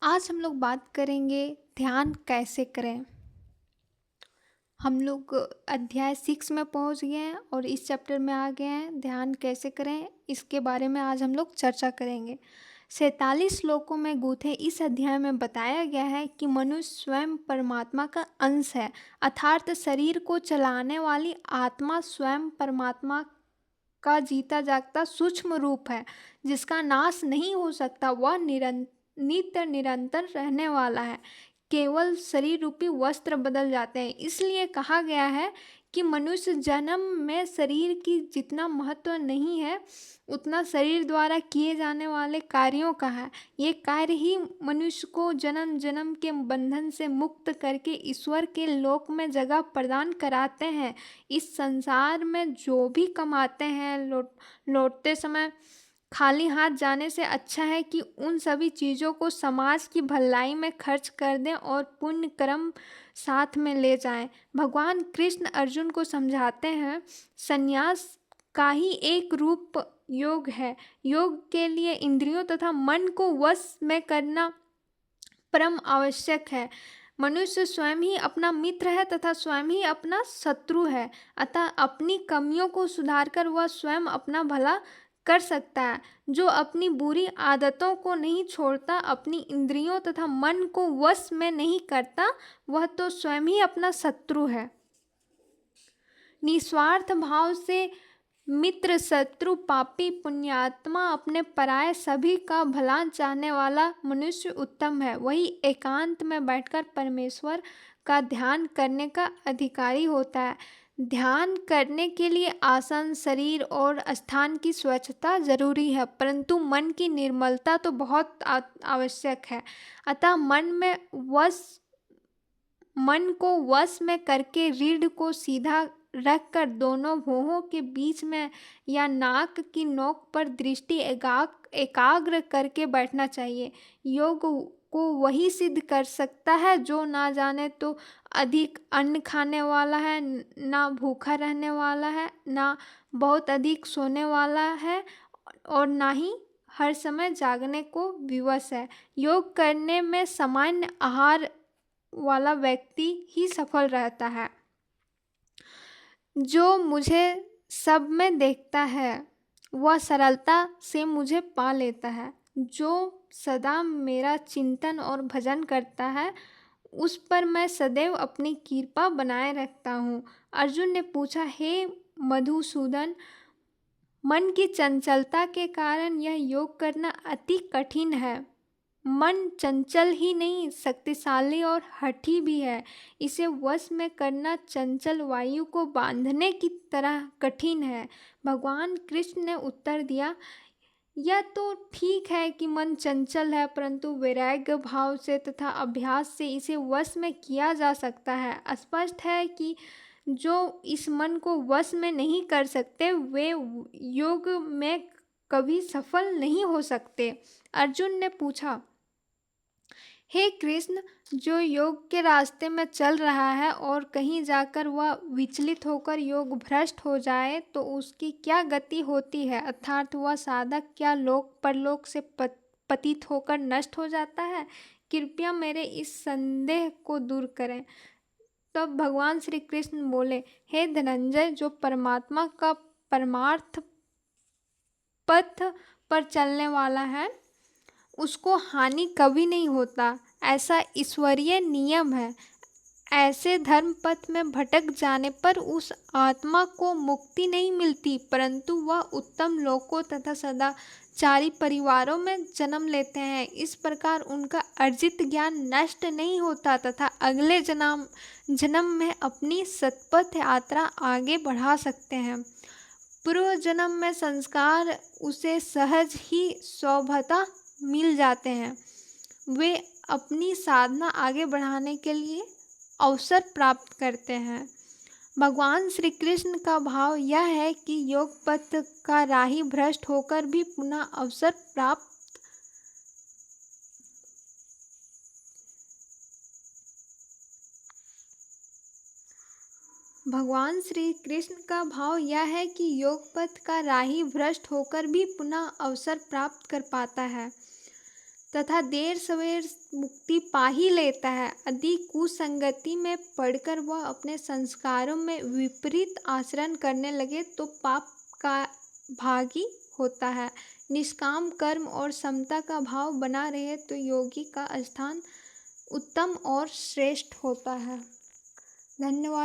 आज हम लोग बात करेंगे ध्यान कैसे करें। हम लोग अध्याय 6 में पहुंच गए हैं और इस चैप्टर में आ गए हैं ध्यान कैसे करें। इसके बारे में आज हम लोग चर्चा करेंगे। 47 श्लोकों में गूंथे इस अध्याय में बताया गया है कि मनुष्य स्वयं परमात्मा का अंश है, अर्थात शरीर को चलाने वाली आत्मा स्वयं परमात्मा का जीता जागता सूक्ष्म रूप है, जिसका नाश नहीं हो सकता। वह नित्य निरंतर रहने वाला है। केवल शरीर रूपी वस्त्र बदल जाते हैं। इसलिए कहा गया है कि मनुष्य जन्म में शरीर की जितना महत्व नहीं है, उतना शरीर द्वारा किए जाने वाले कार्यों का है। ये कार्य ही मनुष्य को जन्म जन्म के बंधन से मुक्त करके ईश्वर के लोक में जगह प्रदान कराते हैं। इस संसार में जो भी कमाते हैं, लौटते समय खाली हाथ जाने से अच्छा है कि उन सभी चीज़ों को समाज की भलाई में खर्च कर दें और पुण्य कर्म साथ में ले जाएं। भगवान कृष्ण अर्जुन को समझाते हैं, संन्यास का ही एक रूप योग है। योग के लिए इंद्रियों तथा मन को वश में करना परम आवश्यक है। मनुष्य स्वयं ही अपना मित्र है तथा स्वयं ही अपना शत्रु है। अतः अपनी कमियों को सुधारकर वह स्वयं अपना भला कर सकता है। जो अपनी बुरी आदतों को नहीं छोड़ता, अपनी इंद्रियों तथा मन को वश में नहीं करता, वह तो स्वयं ही अपना शत्रु है। निस्वार्थ भाव से मित्र, शत्रु, पापी, पुण्यात्मा, अपने पराये सभी का भला चाहने वाला मनुष्य उत्तम है। वही एकांत में बैठकर परमेश्वर का ध्यान करने का अधिकारी होता है। ध्यान करने के लिए आसन, शरीर और स्थान की स्वच्छता जरूरी है, परंतु मन की निर्मलता तो बहुत आवश्यक है। अतः मन को वश में करके रीढ़ को सीधा रखकर दोनों भौहों के बीच में या नाक की नोक पर दृष्टि एकाग्र करके बैठना चाहिए। योग को वही सिद्ध कर सकता है जो ना जाने तो अधिक अन्न खाने वाला है, ना भूखा रहने वाला है, ना बहुत अधिक सोने वाला है और ना ही हर समय जागने को विवश है। योग करने में सामान्य आहार वाला व्यक्ति ही सफल रहता है। जो मुझे सब में देखता है वह सरलता से मुझे पा लेता है। जो सदा मेरा चिंतन और भजन करता है, उस पर मैं सदैव अपनी कृपा बनाए रखता हूँ। अर्जुन ने पूछा, हे मधुसूदन, मन की चंचलता के कारण यह योग करना अति कठिन है। मन चंचल ही नहीं, शक्तिशाली और हठी भी है। इसे वश में करना चंचल वायु को बांधने की तरह कठिन है। भगवान कृष्ण ने उत्तर दिया, यह तो ठीक है कि मन चंचल है, परंतु वैराग्य भाव से तथा अभ्यास से इसे वश में किया जा सकता है। स्पष्ट है कि जो इस मन को वश में नहीं कर सकते, वे योग में कभी सफल नहीं हो सकते। अर्जुन ने पूछा, हे कृष्ण, जो योग के रास्ते में चल रहा है और कहीं जाकर वह विचलित होकर योग भ्रष्ट हो जाए तो उसकी क्या गति होती है, अर्थात वह साधक क्या लोक परलोक से पतित होकर नष्ट हो जाता है? कृपया मेरे इस संदेह को दूर करें। तब भगवान श्री कृष्ण बोले, हे धनंजय, जो परमात्मा का परमार्थ पथ पर चलने वाला है, उसको हानि कभी नहीं होता। ऐसा ईश्वरीय नियम है। ऐसे धर्म पथ में भटक जाने पर उस आत्मा को मुक्ति नहीं मिलती, परंतु वह उत्तम लोकों तथा सदाचारी परिवारों में जन्म लेते हैं। इस प्रकार उनका अर्जित ज्ञान नष्ट नहीं होता तथा अगले जन्म में अपनी सतपथ यात्रा आगे बढ़ा सकते हैं। पूर्व जन्म में संस्कार उसे सहज ही स्वभावतः मिल जाते हैं। वे अपनी साधना आगे बढ़ाने के लिए अवसर प्राप्त करते हैं। भगवान श्री कृष्ण का भाव यह है कि योग पथ का राही भ्रष्ट होकर भी पुनः अवसर प्राप्त भगवान श्री कृष्ण का भाव यह है कि योग पथ का राही भ्रष्ट होकर भी पुनः अवसर प्राप्त कर पाता है। तथा देर सवेर मुक्ति पा ही लेता है। अधिक कुसंगति में पड़कर वह अपने संस्कारों में विपरीत आचरण करने लगे तो पाप का भागी होता है। निष्काम कर्म और समता का भाव बना रहे तो योगी का स्थान उत्तम और श्रेष्ठ होता है। धन्यवाद।